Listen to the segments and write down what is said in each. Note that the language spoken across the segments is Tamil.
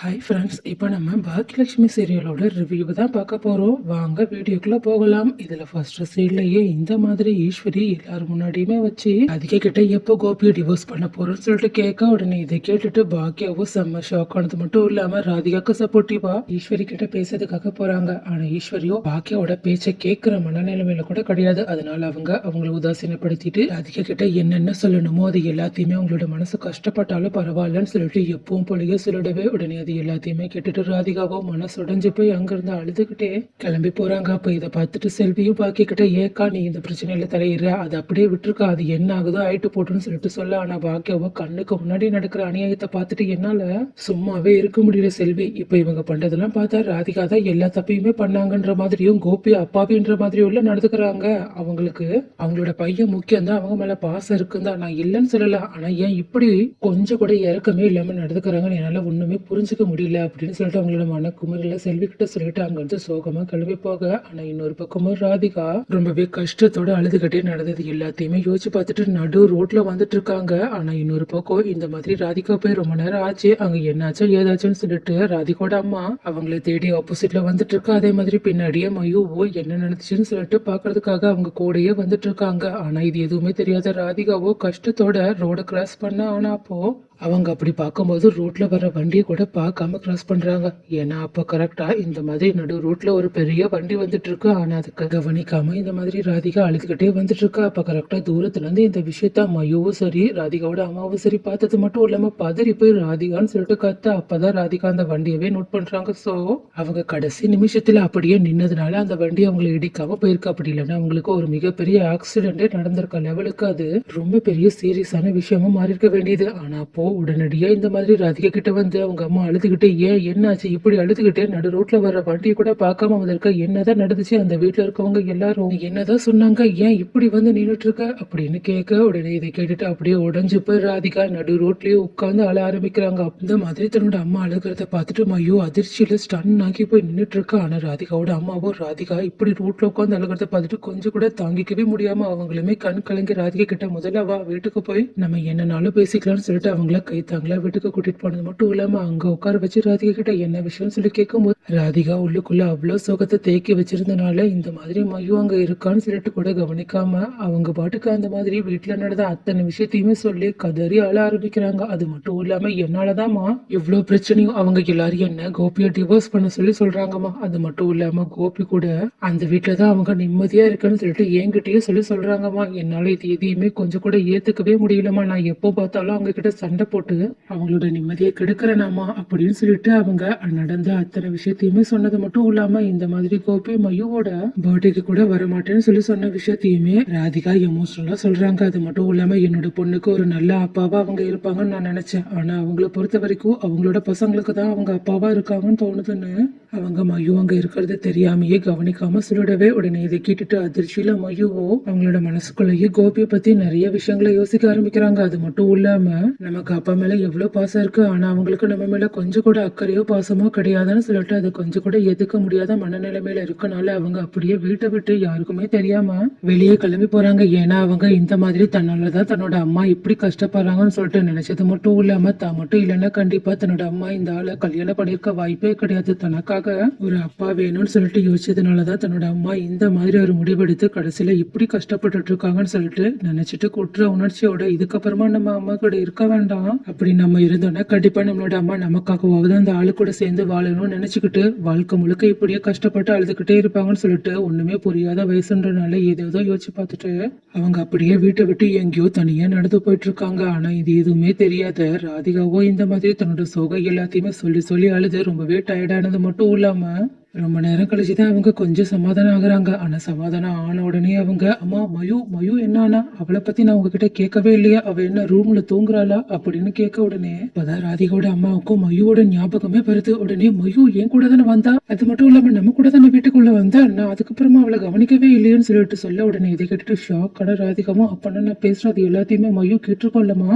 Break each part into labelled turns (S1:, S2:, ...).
S1: ஹாய் ஃப்ரெண்ட்ஸ், இப்போ நம்ம பாக்கியலட்சுமி சீரியலோட ரிவ்யூ தான் பார்க்க போகிறோம். வாங்க வீடியோக்குள்ளே போகலாம். இதில் ஃபர்ஸ்ட் சீன்லேயே இந்த மாதிரி ஈஸ்வரி எல்லாரும் முன்னாடியுமே வச்சு அதிக கிட்ட எப்போ கோபியை டிவோர்ஸ் பண்ண போகிறோன்னு சொல்லிட்டு கேட்க, உடனே இதை கேட்டுட்டு பாக்கியாவும் செம்ம ஷாக் ஆனது மட்டும் இல்லாமல் ராதிகாவுக்கு சப்போர்ட்டிவா ஈஸ்வரி கிட்ட பேசுறதுக்காக போகிறாங்க. ஆனால் ஈஸ்வரியோ பாக்கியாவோட பேச்சை கேட்குற மனநிலைமையில கூட கிடையாது. அதனால அவங்கள உதாசீனப்படுத்திட்டு ராதிகா கிட்ட என்னென்ன சொல்லணுமோ அது எல்லாத்தையுமே அவங்களோட மனசு கஷ்டப்பட்டாலும் பரவாயில்லன்னு சொல்லிட்டு எப்பவும் போலயே சொல்லிடவே, உடனே அது எல்லாத்தையுமே கேட்டுட்டு ராதிகாவோ மனசுடைஞ்சு போய் அங்கிருந்து அழுதுகிட்டே கிளம்பி போறாங்க. அப்ப இதை பார்த்துட்டு செல்வியும் பாக்கிக்கிட்ட, ஏக்கா நீ இந்த பிரச்சனையில தலையிடுற, அது அப்படியே விட்டுருக்கா, அது என்ன ஆகுதோ ஆயிட்டு போட்டுன்னு சொல்லிட்டு சொல்ல. ஆனா பாக்கியாவோ கண்ணுக்கு முன்னாடி நடக்கிற அநியாயத்தை பார்த்துட்டு என்னால சும்மாவே இருக்க முடியல செல்வி, இப்ப இவங்க பண்றதெல்லாம் பார்த்தா ராதிகா தான் எல்லா தப்பையுமே பண்ணாங்கன்ற மாதிரியும் கோபி அப்பாவின்ற மாதிரியும் உள்ள நடந்துக்கிறாங்க. அவங்களுக்கு அவங்களோட பையன் முக்கியம் தான், அவங்க மேல பாசம் இருக்குன்னு நான் இல்லைன்னு சொல்லல. ஆனா ஏன் இப்படி கொஞ்சம் கூட இறக்கமே இல்லாம நடந்துக்கிறாங்கன்னு என்னால ஒண்ணுமே புரிஞ்சுக்க முடியல அப்படின்னு சொல்லிட்டு அவங்களோட மனக்குமுறையில செல்வி கிட்ட சொல்லிட்டு அங்கிருந்து சோகமா கிளம்பி போக. ஆனா இன்னொரு பக்கமும் ராதிகா ரொம்பவே கஷ்டத்தோட அழுதுகிட்டே நடந்தது எல்லாத்தையுமே யோசிச்சு பார்த்துட்டு நடு ரோட்ல வந்துட்டு இருக்காங்க. ஆனா இன்னொரு பக்கம் இந்த மாதிரி ராதிகா போய் ரொம்ப நேரம் ஆச்சு, அங்க என்னாச்சோ ஏதாச்சுன்னு சொல்லிட்டு ராதிகோட அம்மா அவங்களை தேடி ஆப்போசிட்ல வந்துட்டு இருக்கா. அதே மாதிரி பின்னாடியே மயூவோ என்ன நடந்துச்சுன்னு சொல்லிட்டு பாக்குறதுக்காக அவங்க கூடயே வந்துட்டு இருக்காங்க. ஆனா இது எதுவுமே தெரியாத ராதிகாவோ கஷ்டத்தோட ரோட கிராஸ் பண்ண. ஆனா அப்போ அவங்க அப்படி பார்க்கும்போது ரோட்ல வர வண்டியை கூட பார்க்காம கிராஸ் பண்றாங்க. ஏன்னா அப்போ கரெக்டா இந்த மாதிரி நடு ரோட்ல ஒரு பெரிய வண்டி வந்துட்டு இருக்கு. ஆனா அதுக்கு கவனிக்காம இந்த மாதிரி ராதிகா அழுதுகிட்டே வந்துட்டு இருக்கா. அப்ப கரெக்டா தூரத்துல இருந்து இந்த விஷயத்த மயுவும் சரி ராதிகாவோட அம்மாவும் சரி பார்த்தது மட்டும் இல்லாம பதறி போய் ராதிகான்னு சொல்லிட்டு கத்த. அப்பதான் ராதிகா அந்த வண்டியவே நோட் பண்றாங்க. சோ அவங்க கடைசி நிமிஷத்துல அப்படியே நின்னதுனால அந்த வண்டி அவங்களை இடிக்காம போயிருக்கு. அப்படி இல்லைன்னா அவங்களுக்கு ஒரு மிகப்பெரிய ஆக்சிடென்டே நடந்திருக்க லெவலுக்கு அது ரொம்ப பெரிய சீரியஸான விஷயமா மாறி இருக்க வேண்டியது. ஆனா அப்போ உடனடியா இந்த மாதிரி ராதிகா கிட்ட வந்து அவங்க அம்மா அழுதுகிட்டே, ஏன் என்னாச்சு இப்படி அழுதுகிட்டே நடு ரோட்ல வர்ற வண்டியை கூட பார்க்காம வந்திருக்க, என்னதான் நடந்துச்சு, அந்த வீட்டுல இருக்கவங்க எல்லாரும் என்னதான் சொன்னாங்க, ஏன் இப்படி வந்து நின்றுட்டு இருக்க அப்படின்னு கேட்க, உடனே இதை கேட்டுட்டு அப்படியே உடஞ்சு போய் ராதிகா நடு ரோட்லயே உட்கார்ந்து அழ ஆரம்பிக்கிறாங்க. இந்த மாதிரி தன்னோட அம்மா அழுகிறத பார்த்துட்டு மையோ அதிர்ச்சியில ஸ்டன் ஆகி போய் நின்றுட்டு இருக்கா. ஆனா ராதிகாவோட அம்மாவோ ராதிகா இப்படி ரோட்ல உட்காந்து அழுகிறத பார்த்துட்டு கொஞ்சம் கூட தாங்கிக்கவே முடியாம அவங்களுமே கண் கலங்கி ராதிகா கிட்ட, முதல்ல வா வீட்டுக்கு போய் நம்ம என்னன்னாலும் பேசிக்கலாம்னு சொல்லிட்டு அவங்கள கை தாங்களா வீட்டுக்கு கூட்டிட்டு போனது மட்டும் இல்லாம அங்க உட்கார வச்சு ராதிகா கிட்ட என்ன விஷயம்னு சொல்லி கேட்கும்போது ராதிகா உள்ளுக்குள்ள அவ்வளவு சோகத்தை தேக்கி வச்சிருந்தனால இந்த மாதிரி மையு அங்க இருக்கான்னு சொல்லிட்டு கூட கவனிக்காம அவங்க பாட்டுக்கு அந்த மாதிரி வீட்டுல நடந்த அத்தனை விஷயத்தையுமே சொல்லி கதறி அழ ஆரம்பிக்கிறாங்க. அது மட்டும் இல்லாம என்னாலதான்மா இவ்வளவு பிரச்சனையும், அவங்க எல்லாரும் என்ன கோபியை டிவோர்ஸ் பண்ண சொல்லி சொல்றாங்கம்மா, அது மட்டும் இல்லாம கோபி கூட அந்த வீட்டுலதான் அவங்க நிம்மதியா இருக்குன்னு சொல்லிட்டு என்கிட்டயே சொல்லி சொல்றாங்கம்மா, என்னால இது எதையுமே கொஞ்சம் கூட ஏத்துக்கவே முடியலமா, நான் எப்போ பார்த்தாலும் அவங்க கிட்ட சண்டை போட்டு அவங்களோட நிம்மதியை கெடுக்கிறனாமா அப்படின்னு சொல்லிட்டு அவங்க நடந்த அத்தனை விஷயத்தையுமே சொன்னது மட்டும் இல்லாம இந்த மாதிரி கோபி மயுவோட பர்த்டேக்கு கூட வரமாட்டேன்னு சொல்லி சொன்ன விஷயத்தையுமே ராதிகா எமோஷனலா சொல்றாங்க. அது மட்டும் இல்லாம என்னோட பொண்ணுக்கு ஒரு நல்ல அப்பாவா அவங்க இருப்பாங்கன்னு நான் நினைச்சேன், ஆனா அவங்கள பொறுத்த வரைக்கும் அவங்களோட பசங்களுக்கு தான் அவங்க அப்பாவா இருக்காங்கன்னு தோணுதுன்னு அவங்க மயு அங்க இருக்கிறது தெரியாமையே கவனிக்காம சொல்லிடவே, உடனே இதை கேட்டுட்டு அதிர்ச்சியில மயுவோ அவங்களோட மனசுக்குள்ளேயே கோபியை பத்தி நிறைய விஷயங்களை யோசிக்க ஆரம்பிக்கிறாங்க. அது மட்டும் இல்லாம நமக்கு அப்பா மேல எவ்வளவு பாசம் இருக்கு, ஆனா அவங்களுக்கு நம்ம மேல கொஞ்சம் கூட அக்கறையோ பாசமோ கிடையாதுன்னு சொல்லிட்டு அது கொஞ்சம் கூட எதுக்க முடியாத மனநிலைமையில இருக்கனால அவங்க அப்படியே வீட்டை விட்டு யாருக்குமே தெரியாம வெளியே கிளம்பி போறாங்க. ஏன்னா அவங்க இந்த மாதிரி தன்னாலதான் தன்னோட அம்மா இப்படி கஷ்டப்படுறாங்கன்னு சொல்லிட்டு நினைச்சது மட்டும் இல்லாம தான் மட்டும் இல்லைன்னா கண்டிப்பா தன்னோட அம்மா இந்த ஆளை கல்யாணம் பண்ணிருக்க வாய்ப்பே கிடையாது, தனக்காக ஒரு அப்பா வேணும்னு சொல்லிட்டு யோசிச்சதுனாலதான் தன்னோட அம்மா இந்த மாதிரி ஒரு முடிவெடுத்து கடைசியில இப்படி கஷ்டப்பட்டுட்டு இருக்காங்கன்னு சொல்லிட்டு நினைச்சிட்டு குற்ற உணர்ச்சியோட இதுக்கப்புறமா நம்ம அம்மா கூட இருக்க வேண்டாம், அப்படி நம்ம இருந்தோம்னா கண்டிப்பா நம்மளோட அம்மா நமக்காகவாவது அந்த ஆளு கூட சேர்ந்து வாழணும்னு நினைச்சுக்கிட்டு வாழ்க்கை முழுக்க இப்படியே கஷ்டப்பட்டு அழுதுகிட்டே இருப்பாங்கன்னு சொல்லிட்டு ஒண்ணுமே புரியாத வயசுன்றனால ஏதோ யோசிச்சு பார்த்துட்டு அவங்க அப்படியே வீட்டை விட்டு எங்கேயோ தனியா நடந்து போயிட்டு இருக்காங்க. ஆனா இது எதுவுமே தெரியாத ராதிகாவோ இந்த மாதிரி தன்னோட சோகை எல்லாத்தையுமே சொல்லி சொல்லி அழுது ரொம்பவே டயர்டானது மட்டும் இல்லாம ரொம்ப நேரம் கழிச்சுதான் அவங்க கொஞ்சம் சமாதானம் ஆகுறாங்க. ஆனா சமாதானம் ஆன உடனே அவங்க, அம்மா மயு மயு என்னானா, அவளை பத்தி நான் உங்ககிட்ட கேட்கவே இல்லையா, அவ என்ன ரூம்ல தூங்குறாளா அப்படின்னு கேட்க, உடனே இப்பதான் ராதிகாவோட அம்மாவுக்கும் மயுவோட ஞாபகமே வருது. உடனே மயு என் கூட தானே வந்தா, அது மட்டும் இல்லாம நம்ம கூட தானே வீட்டுக்குள்ள வந்தா, நான் அதுக்கப்புறமா அவளை கவனிக்கவே இல்லையன்னு சொல்லிட்டு சொல்ல, உடனே இதை கேட்டுட்டு ஷாக் ஆன ராதிகாவும், அப்பனா நான் பேசுறது எல்லாத்தையுமே மயு கேட்டிருக்கோம்லமா,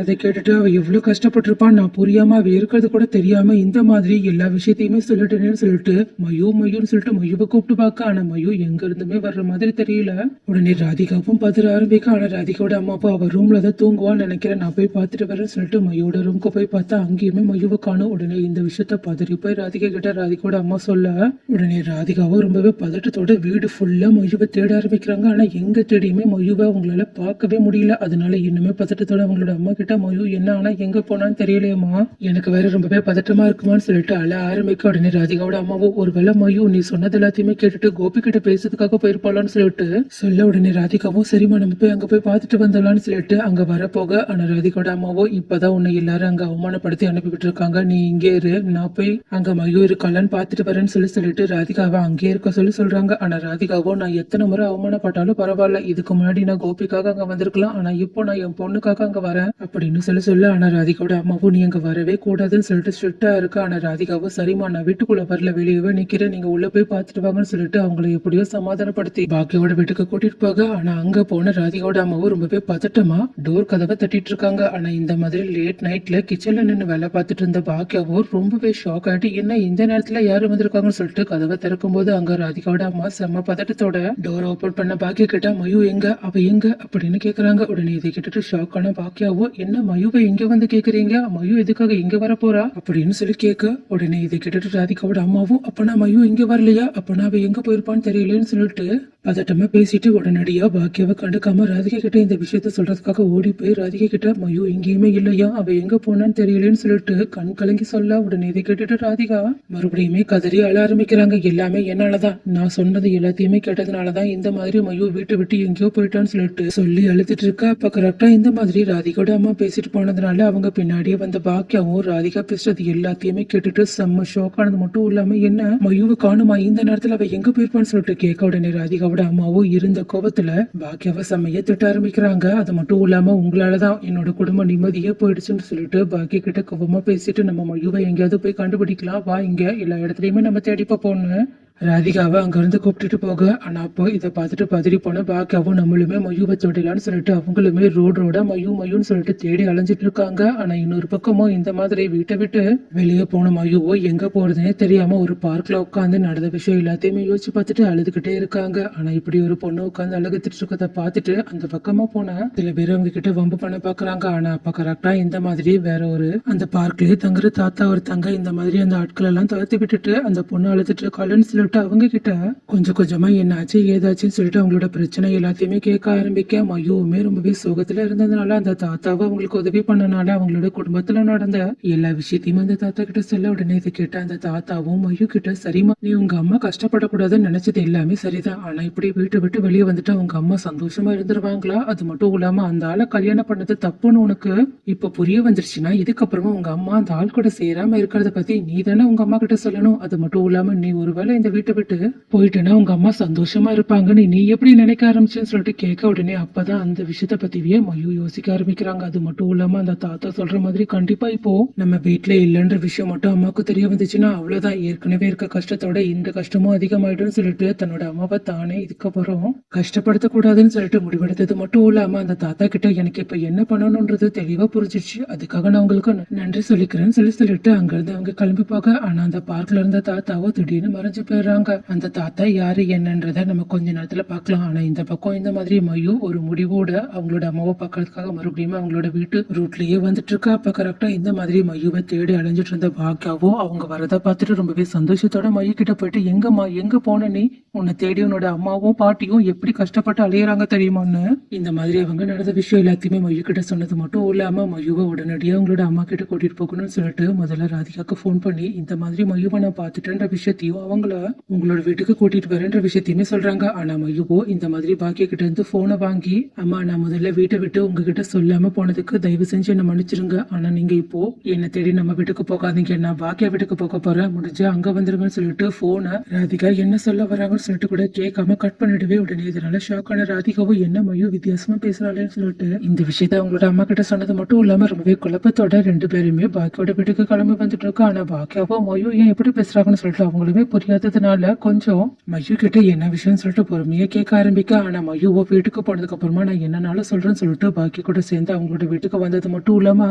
S1: அதை கேட்டுட்டு அவ எவ்வளவு கஷ்டப்பட்டிருப்பான், நான் புரியாம அவ இருக்கிறது கூட தெரியாம இந்த மாதிரி எல்லா விஷயத்தையுமே சொல்லிட்டேன்னு சொல்லிட்டு மயுன்னு சொல்லிட்டு மயுவை கூப்பிட்டு பார்க்க. ஆனா மயு எங்க இருந்துமே வர்ற மாதிரி தெரியல. உடனே ராதிகாவும் பதற ஆரம்பிக்க. ஆனா ராதிகாவோட அம்மா அப்பா அவ ரூம்ல தான் தூங்குவான்னு நினைக்கிறேன், நான் போய் பார்த்துட்டு வரேன்னு சொல்லிட்டு மயோட ரூமுக்கு போய் பார்த்தா அங்கேயுமே மயுவை காணும். உடனே இந்த விஷயத்த பதறி போய் ராதிகா கிட்ட ராதிகாவோட அம்மா சொல்ல, உடனே ராதிகாவும் ரொம்பவே பதட்டத்தோட வீடு ஃபுல்லா மயுவை தேட ஆரம்பிக்கிறாங்க. ஆனா எங்க தேடியுமே மயுவை அவங்களால பார்க்கவே முடியல. அதனால இன்னுமே பதட்டத்தோட அவங்களோட அம்மா கிட்ட மயு என்ன ஆனா எங்க போனான்னு தெரியலையம்மா, எனக்கு வேற ரொம்பவே பதட்டமா இருக்குமான்னு சொல்லிட்டு அழ ஆரம்பிக்க. உடனே ராதிகாவோட அம்மாவும் ஒருவேளை மயு நீ சொன்னது எல்லாத்தையுமே கேட்டுட்டு கோபி கிட்ட பேசுறதுக்காக போயிருப்பாளான்னு சொல்லிட்டு சொல்ல, உடனே ராதிகாவும் சரிம்மா நம்ம போய் அங்க போய் பார்த்துட்டு வந்துடலாம்னு சொல்லிட்டு அங்க வரப்போக. ஆனா ராதிகாவோட அம்மாவோ இப்பதான் உன்னை எல்லாரும் அங்க அவமானப்படுத்தி அனுப்பிவிட்டு இருக்காங்க, நீ இங்கே இரு, நான் போய் அங்க மயு இருக்காளான்னு பார்த்துட்டு வரேன்னு சொல்லிட்டு ராதிகாவை அங்கே இருக்க சொல்றாங்க. ஆனா ராதிகாவோ நான் எத்தனை முறை அவமானப்பட்டாலும் பரவாயில்ல, இதுக்கு முன்னாடி நான் கோபிக்காக அங்க வந்திருக்கலாம், ஆனா இப்போ நான் என் பொண்ணுக்காக அங்க வரேன் அப்படின்னு சொல்ல. ஆனா ராதிகாவோட அம்மாவும் நீ அங்க வரவே கூடாதுன்னு சொல்லிட்டு ஸ்ட்ரிக்டா இருக்கு. ஆனா ராதிகாவும் சரிம்மா நான் வீட்டுக்குள்ள வரல, வெளியவே நிக்கிறேன், நீங்க உள்ள போய் பார்த்துட்டு வாங்கன்னு சொல்லிட்டு அவங்களை எப்படியோ சமாதானப்படுத்தி பாக்கியோட வீட்டுக்கு கூட்டிட்டு போக. ஆனா அங்க போன ராதிகாவோட அம்மாவும் ரொம்பவே பதட்டமா டோர் கதவை தட்டிட்டு இருக்காங்க. ஆனா இந்த மாதிரி லேட் நைட்ல கிச்சன்ல நின்று வேலை பார்த்துட்டு இருந்த பாக்கியாவோ ரொம்பவே ஷாக் ஆயிட்டு என்ன இந்த நேரத்துல யாரு வந்திருக்காங்கன்னு சொல்லிட்டு கதவை திறக்கும் போது அங்க ராதிகாவோட அம்மா செம்ம பதட்டத்தோட டோர் ஓபன் பண்ண பாக்கிய கேட்டா மயு எங்க அவ எங்க அப்படின்னு கேக்குறாங்க. உடனே இதை கேட்டுட்டு ஷாக் ஆன பாக்கியாவோ என்ன மயுவை இங்க வந்து கேக்குறீங்க, மயு எதுக்காக இங்க வர போறா அப்படின்னு சொல்லி கேட்க. உடனே இதை கேட்டுட்டு ராதிகாவோட அம்மாவும் அப்பனா மயு இங்க வரலையா, அப்பனா அவ எங்க போயிருப்பான்னு தெரியலன்னு சொல்லிட்டு பதட்டமா பேசிட்டு உடனடியா பாக்கியாவை கண்டுக்காம ராதிகா கிட்ட இந்த விஷயத்த சொல்றதுக்காக ஓடி போய் ராதிகா கிட்ட மயு எங்கேயுமே இல்லையா, அவ எங்க போனான்னு தெரியலன்னு சொல்லிட்டு கண் கலங்கி சொல்ல. உடனே இதை கேட்டுட்டு ராதிகா மறுபடியுமே கதறி அழ ஆரம்பிக்கிறாங்க. எல்லாமே என்னாலதான், நான் சொன்னது எல்லாத்தையுமே கேட்டதுனாலதான் இந்த மாதிரி மயு வீட்டை விட்டு எங்கேயோ போயிட்டான்னு சொல்லிட்டு சொல்லி அழுத்திட்டு இருக்க. அப்ப கரெக்டா இந்த மாதிரி ராதிகாவோட அம்மா பேசிட்டு போனதுனால அவங்க பின்னாடியே வந்த பாக்கியாவும் ராதிகா பேசுறது எல்லாத்தையுமே கேட்டுட்டு செம்ம ஷாக் ஆனது மட்டும் இல்லாம என்ன மயுவை காணுமா, இந்த நேரத்துல அவ எங்க போயிருப்பான்னு சொல்லிட்டு கேட்க. உடனே ராதிகாவோட அம்மாவோ இருந்த கோபத்துல பாக்கியாவை செம்மைய திட்ட ஆரம்பிக்கிறாங்க. அது மட்டும் இல்லாம உங்களாலதான் என்னோட குடும்பம் நிம்மதியே போயிடுச்சுன்னு சொல்லிட்டு பாக்கிய கிட்ட கோபமா பேசிட்டு நம்ம மயுவை எங்கேயாவது போய் கண்டுபிடிக்கலாம் வா, இங்க எல்லா இடத்துலயுமே நம்ம தேடி பார்ப்போம்னு ராதிகாவை அங்க இருந்து கூப்பிட்டுட்டு போக. ஆனா அப்போ இதை பார்த்துட்டு பதறி போன பாக்கியாவும் நம்மளுமே மயுவை தேடலான்னு சொல்லிட்டு அவங்களுமே ரோடா மயுன்னு சொல்லிட்டு தேடி அலைஞ்சிட்டு இருக்காங்க. ஆனா இன்னொரு பக்கமும் இந்த மாதிரி வீட்டை விட்டு வெளியே போன மயுவோ எங்க போறதுன்னே தெரியாம ஒரு பார்க்ல உட்காந்து நடந்த விஷயம் எல்லாத்தையுமே யோசிச்சு பார்த்துட்டு அழுதுகிட்டே இருக்காங்க. ஆனா இப்படி ஒரு பொண்ணு உட்காந்து அழுகுத்திட்டு இருக்கத பார்த்துட்டு அந்த பக்கமா போன சில பேர் அவங்க கிட்ட வம்பு பண்ண பாக்குறாங்க. ஆனா அப்ப கரெக்டா இந்த மாதிரி வேற ஒரு அந்த பார்க்லயே தங்குற தாத்தா ஒரு தங்க இந்த மாதிரி அந்த ஆட்கள் எல்லாம் தவிர்த்து விட்டுட்டு அந்த பொண்ணு அழுதுட்டு இருக்காளுன்னு சொல்லிட்டு அவங்க கிட்ட கொஞ்சம் கொஞ்சமா என்னாச்சு ஏதாச்சுன்னு சொல்லிட்டு அவங்களோட பிரச்சனை எல்லாத்தையுமே கேட்க ஆரம்பிக்க. மயுவுமே ரொம்பவே சோகத்துல இருந்ததுனால அந்த தாத்தாவை அவங்களுக்கு உதவி பண்ணனால அவங்களோட குடும்பத்துல நடந்த எல்லா விஷயத்தையுமே அந்த தாத்தா கிட்ட சொல்ல. உடனே இதை கேட்ட அந்த தாத்தாவும் மயு கிட்ட சரிமா நீ உங்க அம்மா கஷ்டப்படக்கூடாதுன்னு நினைச்சது எல்லாமே சரிதான், ஆனா இப்படி வீட்டை விட்டு வெளியே வந்துட்டு அவங்க அம்மா சந்தோஷமா இருந்துருவாங்களா, அது மட்டும் இல்லாம அந்த ஆளை கல்யாணம் பண்ணது தப்புன்னு உனக்கு இப்ப புரிய வந்துருச்சுன்னா இதுக்கப்புறமா உங்க அம்மா அந்த ஆள் கூட சேராம இருக்கிறத பத்தி நீ தானே உங்க அம்மா கிட்ட சொல்லணும். அது மட்டும் இல்லாம நீ ஒருவேளை இந்த வீட்டை விட்டு போயிட்டேன்னா உங்க அம்மா சந்தோஷமா இருப்பாங்கன்னு நீ எப்படி நினைக்க ஆரம்பிச்சுன்னு சொல்லிட்டு கேட்க. உடனே அப்பதான் அந்த விஷயத்த பத்தியே மயு யோசிக்க ஆரம்பிக்கிறாங்க. அது மட்டும் இல்லாம அந்த தாத்தா சொல்ற மாதிரி கண்டிப்பா இப்போ நம்ம வீட்டுல இல்லைன்ற விஷயம் மட்டும் அம்மாவுக்கு தெரிய வந்துச்சுன்னா அவ்வளவுதான், ஏற்கனவே இருக்க கஷ்டத்தோட இந்த கஷ்டமும் அதிகமாயிடும் சொல்லிட்டு தன்னோட அம்மாவை தானே இதுக்கப்புறம் கஷ்டப்படுத்த கூடாதுன்னு சொல்லிட்டு முடிவெடுத்தது மட்டும் இல்லாம அந்த தாத்தா கிட்ட எனக்கு இப்ப என்ன பண்ணணும்ன்றது தெளிவா புரிஞ்சிச்சு, அதுக்காக நான் உங்களுக்கு நன்றி சொல்லிக்கிறேன்னு சொல்லிட்டு அங்கிருந்து அவங்க கிளம்பி போக. ஆனா அந்த பார்க்ல இருந்த தாத்தாவோ திடீர்னு மறைஞ்சு போயிடுறாங்க. அந்த தாத்தா யாரு என்னன்றத நம்ம கொஞ்ச நேரத்துல பாக்கலாம். ஆனா இந்த பக்கம் இந்த மாதிரி மயு ஒரு முடிவோட அவங்களோட அம்மாவை பாக்கிறதுக்காக மறுபடியும் அவங்களோட வீட்டு ரூட்லயே வந்துட்டு இருக்கா. அப்ப கரெக்டா இந்த மாதிரி மயுவை தேடி அலைஞ்சிட்டு இருந்த பாக்கியாவோ அவங்க வரத பார்த்துட்டு ரொம்பவே சந்தோஷத்தோட மயு கிட்ட போயிட்டு எங்கம்மா எங்க போன நீ, உன்னை தேடி உன்னோட அம்மாவும் பாட்டியும் எப்படி கஷ்டப்பட்டு அலையறாங்க தெரியுமான்னு இந்த மாதிரி அவங்க நடந்த விஷயம் எல்லாத்தையுமே மயு கிட்ட சொன்னது மட்டும் இல்லாம மயுவை உடனடியா அவங்களோட அம்மா கிட்ட கூட்டிட்டு போகணும்னு சொல்லிட்டு முதல்ல ராதிகாக்கு போன் பண்ணி இந்த மாதிரி மயுவை நான் பாத்துட்டேன்ற விஷயத்தையும் அவங்கள உங்களோட வீட்டுக்கு கூட்டிட்டு வரேன்ற விஷயத்தையுமே சொல்றாங்க. ஆனா மயுவோ இந்த மாதிரி பாக்கிய கிட்ட இருந்து போனை வாங்கி அம்மா நான் முதல்ல வீட்டை விட்டு உங்ககிட்ட சொல்லாம போனதுக்கு தயவு செஞ்சு என்ன மன்னிச்சிருங்க, ஆனா நீங்க இப்போ என்ன தேடி நம்ம வீட்டுக்கு போகாதீங்க, நான் பாக்கியா வீட்டுக்கு போக போறேன், முடிஞ்சா அங்க வந்துருங்கன்னு சொல்லிட்டு போனை ராதிகா என்ன சொல்ல வராங்கன்னு சொல்லிட்டு கூட கேட்காம கட் பண்ணிடுவே. உடனே இதனால ஷாக் ஆன ராதிகாவும் என்ன மயு வித்தியாசமா பேசுறாளேன்னு சொல்லிட்டு இந்த விஷயத்த அவங்களோட அம்மா கிட்ட சொன்னது மட்டும் இல்லாம ரொம்பவே குழப்பத்தோட ரெண்டு பேருமே பாக்கியோட வீட்டுக்கு கிளம்பி வந்துட்டு இருக்கா. ஆனா பாக்கியாவும் மயு ஏன் எப்படி பேசுறாங்கன்னு சொல்லிட்டு அவங்களுமே புரியாததுனால கொஞ்சம் மயு கிட்ட என்ன விஷயம்னு சொல்லிட்டு பொறுமையா கேட்க ஆரம்பிக்க. ஆனா மயுவோ வீட்டுக்கு போனதுக்கு அப்புறமா நான் என்னனாலும் சொல்றேன்னு சொல்லிட்டு பாக்கிய கூட சேர்ந்து அவங்களோட வீட்டுக்கு வந்தது மட்டும் இல்லாம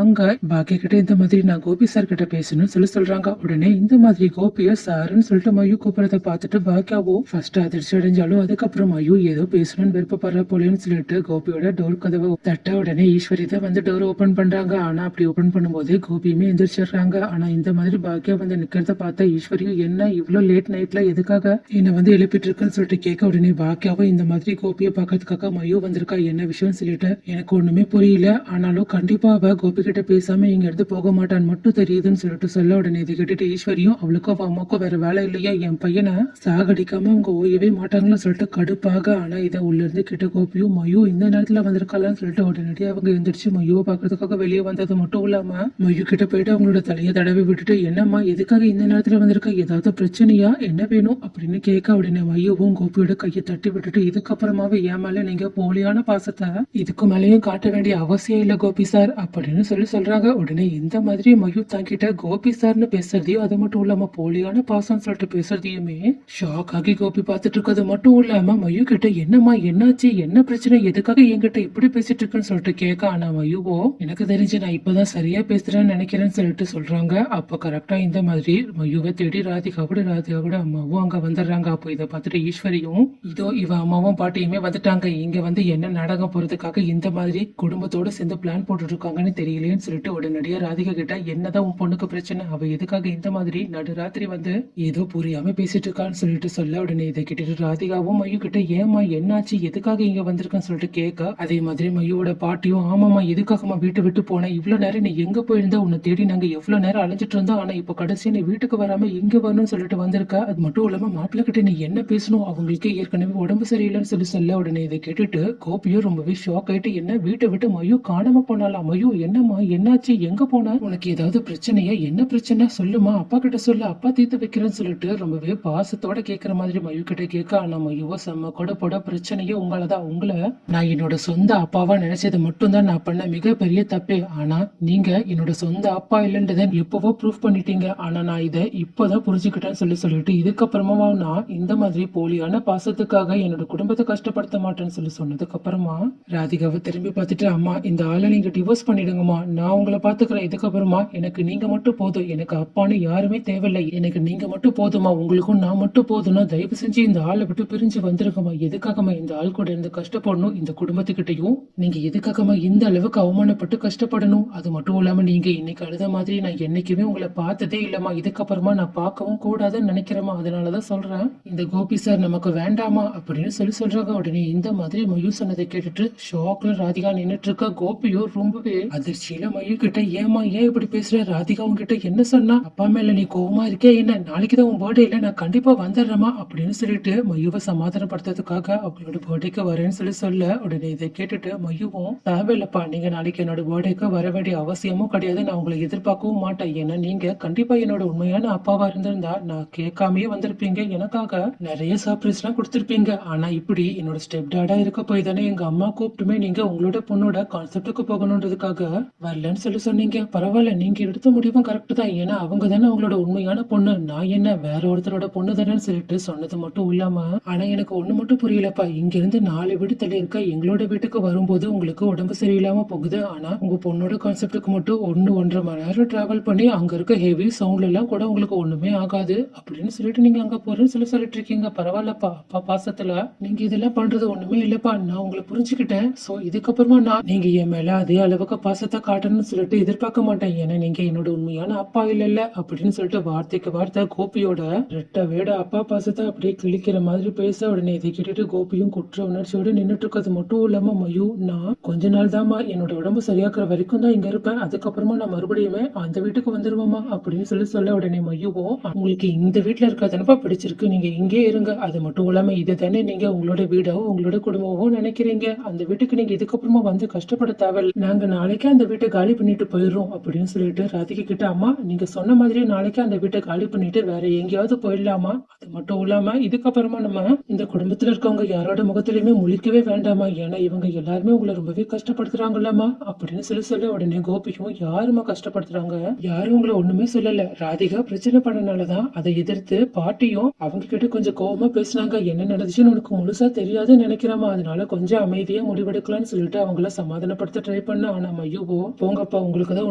S1: அங்க பாக்கிய கிட்ட இந்த மாதிரி நான் கோபி சார் கிட்ட பேசணும்னு சொல்றாங்க. உடனே இந்த மாதிரி கோபிய சாருன்னு சொல்லிட்டு மயு கூப்பிடறத பார்த்துட்டு பாக்கியாவோ ஃபர்ஸ்ட் அதிர்ச்சி அடைஞ்சாலும் அதுக்கப்புறம் மயு ஏதோ பேசணும்னு விருப்பப்படுற போலேன்னு சொல்லிட்டு கோபியோட டோர் கதவை தட்ட உடனே ஈஸ்வரி தான் வந்து டோர் ஓபன் பண்றாங்க. ஆனா அப்படி ஓபன் பண்ணும்போது கோபியுமே எந்திரிச்சிடுறாங்க. ஆனா இந்த மாதிரி பாக்கியா வந்து நிக்கிறத பார்த்த ஈஸ்வரியும் என்ன இவ்வளவு லேட் நைட்ல எதுக்காக என்ன வந்து எழுப்பிட்டு இருக்குன்னு சொல்லிட்டு கேட்க உடனே பாக்கியாவும் இந்த மாதிரி கோபியை பார்க்கறதுக்காக மயு வந்திருக்கா என்ன விஷயம் சொல்லிட்டு எனக்கு ஒண்ணுமே புரியல. ஆனாலும் கண்டிப்பா அவ கோபி கிட்ட பேசாம இங்க இருந்து போக மாட்டான்னு மட்டும் தெரியுதுன்னு சொல்லிட்டு சொல்ல உடனே இதை கேட்டுட்டு ஈஸ்வரியும் அவளுக்கும் அவ அம்மாக்கும் வேற வேலை இல்லையா என் பையனை சாகடிக்காம அவங்க ஓயவே மாட்டாங்கன்னு சொல்லிட்டு கடுப்பாக. ஆனா இதை உள்ள இருந்து கிட்ட கோபியும் மயு இந்த நேரத்துல வந்திருக்காளான்னு சொல்லிட்டு உடனடியாக அவங்க எந்திரிச்சு மயுவை பாக்குறதுக்காக வெளியே வந்தது மட்டும் இல்லாம மயு கிட்ட போயிட்டு அவங்களோட தலையை தடவி விட்டுட்டு என்னம்மா எதுக்காக இந்த நேரத்துல வந்திருக்க ஏதாவது பிரச்சனையா என்ன வேணும் அப்படின்னு கேட்க உடனே மயுவும் கோபியோட கையை தட்டி விட்டுட்டு இதுக்கப்புறமாவே என் மேல நீங்க போலியான பாசத்தை இதுக்கு மேலேயும் காட்ட வேண்டிய அவசியம் இல்ல கோபி சார் அப்படின்னு சொல்றாங்க. உடனே இந்த மாதிரி மயு தாங்கிட்ட கோபி சார்னு பேசுறதையும் அது மட்டும் இல்லாம போலியான பாசம் சொல்லிட்டு பேசுறதையுமே ஷாக் ஆகி கோபி பார்த்துட்டு இருக்கிறது மட்டும் இல்லாம மயு கிட்ட என்னம்மா என்னாச்சு என்ன பிரச்சனை எதுக்காக என்கிட்ட இப்படி பேசிட்டு இருக்குன்னு சொல்லிட்டு கேட்க. ஆனா மயுவோ எனக்கு தெரிஞ்சு நான் இப்பதான் சரியா பேசுறேன்னு நினைக்கிறேன்னு சொல்லிட்டு சொல்றாங்க. அப்ப கரெக்டா இந்த மாதிரி மயுவை தேடி ராதிகா கூட அம்மாவும் அங்க வந்துடுறாங்க. அப்போ இதை பார்த்துட்டு ஈஸ்வரியும் இதோ இவ அம்மாவும் பாட்டியுமே வந்துட்டாங்க இங்க வந்து என்ன நாடகம் போறதுக்காக இந்த மாதிரி குடும்பத்தோட சேர்ந்து பிளான் போட்டுட்டு இருக்காங்கன்னு தெரியலேன்னு சொல்லிட்டு உடனடியா ராதிகா கிட்ட என்னதான் உன் பொண்ணுக்கு பிரச்சனை அவ எதுக்காக இந்த மாதிரி நடுராத்திரி வந்து ஏதோ புரியாம பேசிட்டு இருக்கான்னு சொல்லிட்டு சொல்ல உடனே இதை கேட்டுட்டு ராதிகாவும் மயு கிட்ட ஏமா என்னாச்சு எதுக்காக இங்க வந்திருக்கான்னு சொல்லிட்டு கேட்க அதே மாதிரி மயுவோட பாட்டியும் ஆமாமா எதுக்காகமா வீட்டை விட்டு போனேன் இவ்வளவு நேரம் நீ எங்க போயிருந்தா உன்னை தேடி நாங்க எவ்வளவு நேரம் அலைஞ்சிட்டு இருந்தோம் ஆனா இப்ப கடைசி நீ வீட்டுக்கு வராம இங்க வரணும்னு சொல்லிட்டு வந்திருக்க அது மட்டும் இல்லாம மாப்பிள்ள கிட்ட நீ என்ன பேசணும் அவங்களுக்கு ஏற்கனவே உடம்பு சரியில்லைன்னு சொல்ல உடனே இதை கேட்டுட்டு கோபியும் ரொம்பவே ஷாக் ஆயிட்டு என்ன வீட்டை விட்டு மயு காணாம போனாலாம் மயு என்னம்மா என்னாச்சு எங்க போன உனக்கு ஏதாவது பிரச்சனையா என்ன பிரச்சனை சொல்லுமா அப்பா கிட்ட சொல்லு அப்பா தீர்த்து வைக்கிறேன்னு சொல்லிட்டு ரொம்பவே பாசத்தோட கேக்குற மாதிரி மயு கிட்ட கேட்க. ஆனா மயுவோ செம்ம கூட போட பிரச்சனையே உங்களதான் உங்களை நான் என்னோட சொந்த அப்பாவா நினைச்சது மட்டும்தான் நான் பண்ண மிகப்பெரிய தப்பே. ஆனா நீங்க என்னோட சொந்த அப்பா இல்லைன்றத எப்பவோ ப்ரூவ் பண்ணிட்டீங்க. ஆனா நான் இதை இப்பதான் புரிஞ்சுக்கிட்டேன்னு சொல்லிட்டு இதுக்கப்புறமா நான் இந்த மாதிரி போலியான பாசத்துக்காக என்னோட குடும்பத்தை கஷ்டப்படுத்த மாட்டேன்னு சொன்னதுக்கு அப்புறமா ராதிகாவை திரும்பி பார்த்துட்டு அம்மா இந்த ஆளை நீங்க டிவோர்ஸ் பண்ணிடுங்கம்மா நான் உங்களை பாத்துக்கிறேன் இதுக்கப்புறமா எனக்கு நீங்க மட்டும் போதும் எனக்கு அப்பான்னு யாருமே தேவையில்லை எனக்கு நீங்க மட்டும் போதுமா உங்களுக்கும் நான் மட்டும் போதும்னா தயவு செஞ்சு இந்த ஆளை விட்டு பிரிஞ்சு வந்துருங்கம்மா எதுக்காகமா இந்த ஆள் கூட இருந்து கஷ்டப்படணும் இந்த குடும்பத்துக்கிட்டையும் நீங்க எதுக்காகமா இந்த அளவுக்கு அவமானப்பட்டு கஷ்டப்படணும் அது மட்டும் இல்லாம நீங்க இன்னைக்கு அழுத மாதிரி நான் என்னைக்குமே உங்களை பார்த்ததே இல்லம்மா இதுக்கப்புறமா நான் பார்க்கவும் கூடாதுன்னு நினைக்கிறேமா அதனாலதான் சொல்றேன் இந்த கோபி சார் நமக்கு வேண்டாமா அப்படின்னு சொல்றாங்க. உடனே இந்த மாதிரி மயு சொன்னதை கேட்டுட்டு ஷாக்ல ராதிகா நின்னுட்டு இருக்க. கோபியோ ரொம்பவே அதிர்ச்சியில மயு கிட்ட ஏமா ஏன் இப்படி பேசுற ராதிகா உங்ககிட்ட என்ன சொன்னா அப்பா மேல நீ கோவமா இருக்கே என்ன நாளைக்குதான் உன் பர்த்டே இல்ல நான் கண்டிப்பா வந்துடுறேமா அப்படின்னு சொல்லிட்டு மயுவை சமாதானப்படுத்துறதுக்காக அவங்களோட பர்த்டேக்கு வரேன்னு சொல்ல உடனே இதை கேட்டுட்டு மயுவும் தேவையில்லப்பா நீங்க நாளைக்கு என்னோட பர்த்டேக்கு வர வேண்டிய அவசியமும் கிடையாது நான் உங்களை எதிர்பார்க்கவும் மாட்டேன் ஏன்னா நீங்க கண்டிப்பா என்னோட உண்மையான அப்பாவா இருந்திருந்தா நான் கேட்காமயே வந்திருப்பீங்க எனக்காக நிறைய சர்ப்ரைஸ் எல்லாம் கொடுத்திருப்பீங்க. ஆனா இப்படி என்னோட ஸ்டெப் டாடா இருக்க போய் தானே எங்க அம்மா கூப்பிட்டுமே நீங்க உங்களோட பொண்ணோட கான்செப்டுக்கு போகணுன்றதுக்காக வரலன்னு சொன்னீங்க. பரவாயில்ல நீங்க எடுத்த முடிவும் கரெக்ட் தான் ஏன்னா அவங்க தானே அவங்களோட உண்மையான பொண்ணு நான் என்ன வேற ஒருத்தரோட பொண்ணு தானேன்னு சொல்லிட்டு சொன்னது மட்டும் இல்லாம ஆனா எனக்கு ஒண்ணு மட்டும் புரியலப்பா இங்க இருந்து 4 வீடு தள்ளி இருக்க எங்களோட வீட்டுக்கு வரும்போது உங்களுக்கு உடம்பு சரியில்லாம போகுது ஆனா உங்க பொண்ணோட கான்செப்டுக்கு மட்டும் 1-1.5 மணி நேரம் டிராவல் பண்ணி அங்க இருக்க ஹெவி சவுண்ட்ல எல்லாம் கூட உங்களுக்கு ஒண்ணுமே ஆகாது அப்படின்னு சொல்லிட்டு நீங்க அங்க போறேன்னு சொல்லிட்டு இருக்கீங்க. பரவாயில்லப்பா அப்பா பாசத்துல நீங்க இதெல்லாம் பண்றது ஒண்ணுமே இல்லப்பா நான் உங்களை புரிஞ்சுக்கிட்டேன். சோ இதுக்கப்புறமா நான் நீங்க என் மேல அதே அளவுக்கு பாசத்தை காட்டணும்னு சொல்லிட்டு எதிர்பார்க்க மாட்டேன் ஏன்னா நீங்க என்னோட உண்மையான அப்பா இல்ல அப்படின்னு சொல்லிட்டு வார்த்தைக்கு வார்த்தை கோபியோட ரெட்ட வேட அப்பா பாசத்தை அப்படியே கிழிக்கிற மாதிரி பேச உடனே இதை கேட்டுட்டு கோபியும் குற்ற உணர்ச்சியோட நின்னுட்டு இருக்கிறது மட்டும் இல்லாம மயு நான் கொஞ்ச நாள் தாமா என்னோட உடம்பு சரியாக்குற வரைக்கும் தான் இங்க இருப்பேன் அதுக்கப்புறமா நான் மறுபடியுமே அந்த வீட்டுக்கு வந்துருவோமா அப்படின்னு சொல்ல உடனே மயுவும் உங்களுக்கு இந்த வீட்டுல இருக்கிறதுனப்பா பிடிச்சிருக்கு நீங்க இங்கே இருங்க அது மட்டும் இல்லாம இது தானே நீங்க உங்களோட வீடாவும் உங்களோட குடும்பமும் நினைக்கிறீங்க அந்த வீட்டுக்கு நீங்க இதுக்கப்புறமா வந்து கஷ்டப்பட தேவையில்லை நாங்க நாளைக்கே அந்த வீட்டை காலி பண்ணிட்டு போயிடுறோம் அப்படின்னு சொல்லிட்டு ராதிகா கிட்ட அம்மா நீங்க சொன்ன மாதிரியே நாளைக்கே அந்த வீட்டை காலி பண்ணிட்டு வேற எங்கேயாவது போயிடலாமா அது மட்டும் இல்லாம இதுக்கப்புறமா நம்ம இந்த குடும்பத்துல இருக்கவங்க யாரோட முகத்திலயுமே முழிக்கவே வேண்டாமா, ஏன்னா இவங்க எல்லாருமே உங்களை ரொம்பவே கஷ்டப்படுத்துறாங்கல்லம்மா அப்படின்னு சொல்ல உடனே கோபியும் யாருமா கஷ்டப்படுத்துறாங்க, யாரும் உங்களை ஒண்ணுமே சொல்லல, ராதிகா பிரச்சனை பண்ணனாலதான் அதை எதிர்த்து பாட்டியும் அவங்க கிட்ட கொஞ்சம் கோவமா பேசினாங்க, என்ன நடந்துச்சுன்னு உனக்கு முழுசா தெரியாதுன்னு நினைக்கிறேமா, அதனால கொஞ்சம் அமைதியா முடிவெடுக்கலாம்னு சொல்லிட்டு அவங்கள சமாதானப்படுத்த ட்ரை பண்ண. ஆனா மையுவோ போங்கப்பா, உங்களுக்கு தான்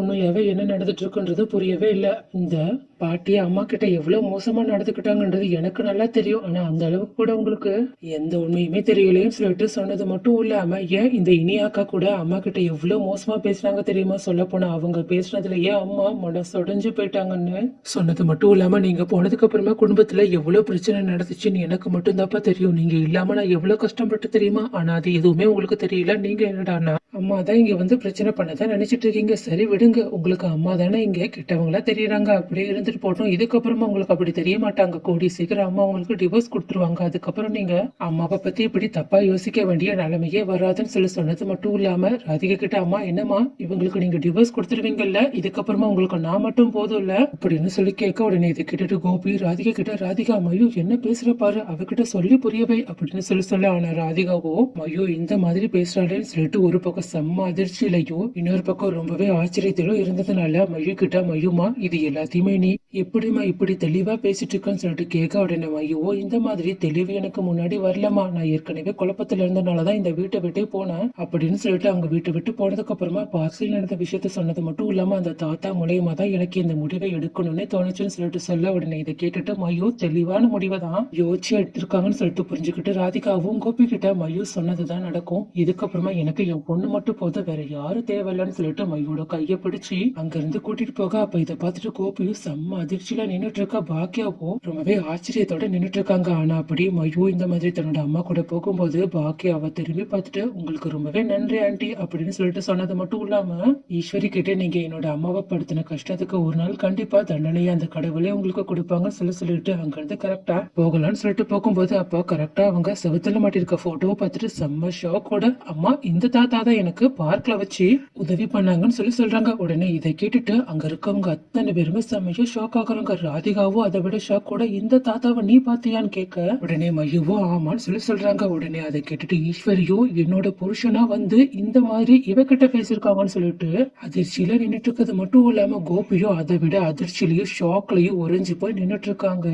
S1: உண்மையாவே என்ன நடந்துட்டு இருக்குன்றது புரியவே இல்ல, இந்த பாட்டி அம்மா கிட்ட எவ்வளவு மோசமா நடந்துக்கிட்டாங்கன்றது எனக்கு நல்லா தெரியும், ஆனா அந்த அளவுக்கு கூட உங்களுக்கு எந்த உண்மையுமே தெரியலையும் சொல்லிட்டு சொன்னது மட்டும் இல்லாம, ஏன் இந்த இனியாக்கா கூட அம்மா கிட்ட எவ்வளவு மோசமா பேசுறாங்க தெரியுமா, சொல்ல போனா அவங்க பேசுனதுலயே அம்மா மனசொடைஞ்சு போயிட்டாங்கன்னு சொன்னது மட்டும் இல்லாம, நீங்க போனதுக்கு அப்புறமா குடும்பத்துல எவ்வளவு பிரச்சனை நடந்துச்சுன்னு எனக்கு மட்டும் தான்ப்பா தெரியும், நீங்க இல்லாம நான் எவ்வளவு கஷ்டப்பட்டு தெரியுமா, ஆனா அது எதுவுமே உங்களுக்கு தெரியல, நீங்க என்னடானா அம்மா தான் இங்க வந்து பிரச்சனை பண்ணதான் நினைச்சிட்டு இருக்கீங்க, சரி விடுங்க, உங்களுக்கு அம்மா தானே இங்க கெட்டவங்களா தெரியறாங்க, அப்படியே இருந்துட்டு போட்டோம், இதுக்கப்புறமா உங்களுக்கு அப்படி தெரிய மாட்டாங்க, கூடி சீக்கிரம் அம்மா உங்களுக்கு டிவோர்ஸ் கொடுத்துருவாங்க, அதுக்கப்புறம் நீங்க அம்மாவை பத்தி இப்படி தப்பா யோசிக்க வேண்டிய நிலைமையே வராதுன்னு சொல்லி சொன்னது மட்டும் இல்லாம, ராதிகா கிட்ட அம்மா என்னம்மா இவங்களுக்கு நீங்க டிவோர்ஸ் கொடுத்துருவீங்கல்ல, இதுக்கப்புறமா உங்களுக்கு நான் மட்டும் போதும் இல்ல அப்படின்னு சொல்லி கேட்க, உடனே இதை கேட்டுட்டு கோபி ராதிகா கிட்ட, ராதிகா மயு என்ன பேசுற பாரு, அவகிட்ட சொல்லி புரியவை அப்படின்னு சொல்ல, ஆனா ராதிகாவோ மயு இந்த மாதிரி பேசுறாளேன்னு சொல்லிட்டு ஒரு பக்கம் செம்ம அதிர்ச்சியிலையும் இன்னொரு பக்கம் ரொம்பவே ஆச்சரியத்திலும் இருந்ததுனால மயு கிட்ட, மயுமா இது எல்லாத்தையுமே நீ எப்படிமா இப்படி தெளிவா பேசிட்டு இருக்கன்னு சொல்லிட்டு கேட்க, உடனே மயுவோ இந்த மாதிரி தெளிவு எனக்கு முன்னாடி வரலமா, நான் ஏற்கனவே குழப்பத்துல இருந்தனாலதான் இந்த வீட்டை விட்டே போனேன் அப்படின்னு சொல்லிட்டு அவங்க வீட்டை விட்டு போனதுக்கு அப்புறமா பார்சல் நடந்த விஷயத்த சொன்னது மட்டும் இல்லாம அந்த தாத்தா மூலயமா தான் எனக்கு இந்த முடிவை எடுக்கணும்னு தோணுச்சுன்னு சொல்லிட்டு சொல்ல, உடனே இதை கேட்டுட்டு மயு தெளிவான முடிவை தான் யோசிச்சு எடுத்திருக்காங்கன்னு சொல்லிட்டு புரிஞ்சுக்கிட்டு ராதிகாவும் கோபி கிட்ட மயு சொன்னதுதான் நடக்கும், இதுக்கப்புறமா எனக்கு என் பொண்ணு மட்டும் போதும், வேற யாரும் தேவையில்லைன்னு சொல்லிட்டு மையோட கைய பிடிச்சு அங்க இருந்து கூட்டிட்டு போக, அப்ப இதை பார்த்துட்டு கோபியும் செம்ம அதிர்ச்சியில நின்னுட்டு இருக்கா, பாக்கியாவோ ரொம்பவே ஆச்சரியத்தோட நின்னுட்டு இருக்காங்க, ஆனா அப்படி மயு இந்த மாதிரி தன்னோட அம்மா கூட போகும்போது பாக்கியாவை திரும்பி பார்த்துட்டு உங்களுக்கு ரொம்பவே நன்றி ஆண்டி அப்படின்னு சொல்லிட்டு சொன்னது மட்டும் இல்லாம, ஈஸ்வரி கிட்ட நீங்க என்னோட அம்மாவை படுத்தின கஷ்டத்துக்கு ஒரு நாள் கண்டிப்பா தண்டனையை அந்த கடவுளே உங்களுக்கு கொடுப்பாங்கன்னு சொல்லிட்டு அங்க இருந்து கரெக்டா போகலாம்னு சொல்லிட்டு போகும்போது, அப்போ கரெக்டா அவங்க செவத்துல மாட்டிருக்க போட்டோவை பார்த்துட்டு செம்ம ஷாக்கோட, அம்மா இந்த தாத்தா தான் எனக்கு பார்க்ல வச்சு உதவி பண்ணாங்கன்னு சொல்றாங்க, உடனே இதை கேட்டுட்டு அங்க இருக்கவங்க அத்தனை பேருமே செம்மையா ஷாக் ஆகுறாங்க, ராதிகாவும் அதை விட ஷாக்கோட இந்த தாத்தாவை நீ பாத்தியான்னு கேட்க, உடனே மயுவோ ஆமான்னு சொல்றாங்க, உடனே அதை கேட்டுட்டு ஈஸ்வரியோ என்னோட புருஷனா வந்து இந்த மாதிரி இவகிட்ட பேசிருக்காங்கன்னு சொல்லிட்டு அதிர்ச்சியில நின்னுட்டு இருக்கிறது மட்டும் இல்லாம கோபியோ அதை விட அதிர்ச்சியிலயும் ஷாக்லயும் உறைஞ்சு போய் நின்னுட்டு இருக்காங்க.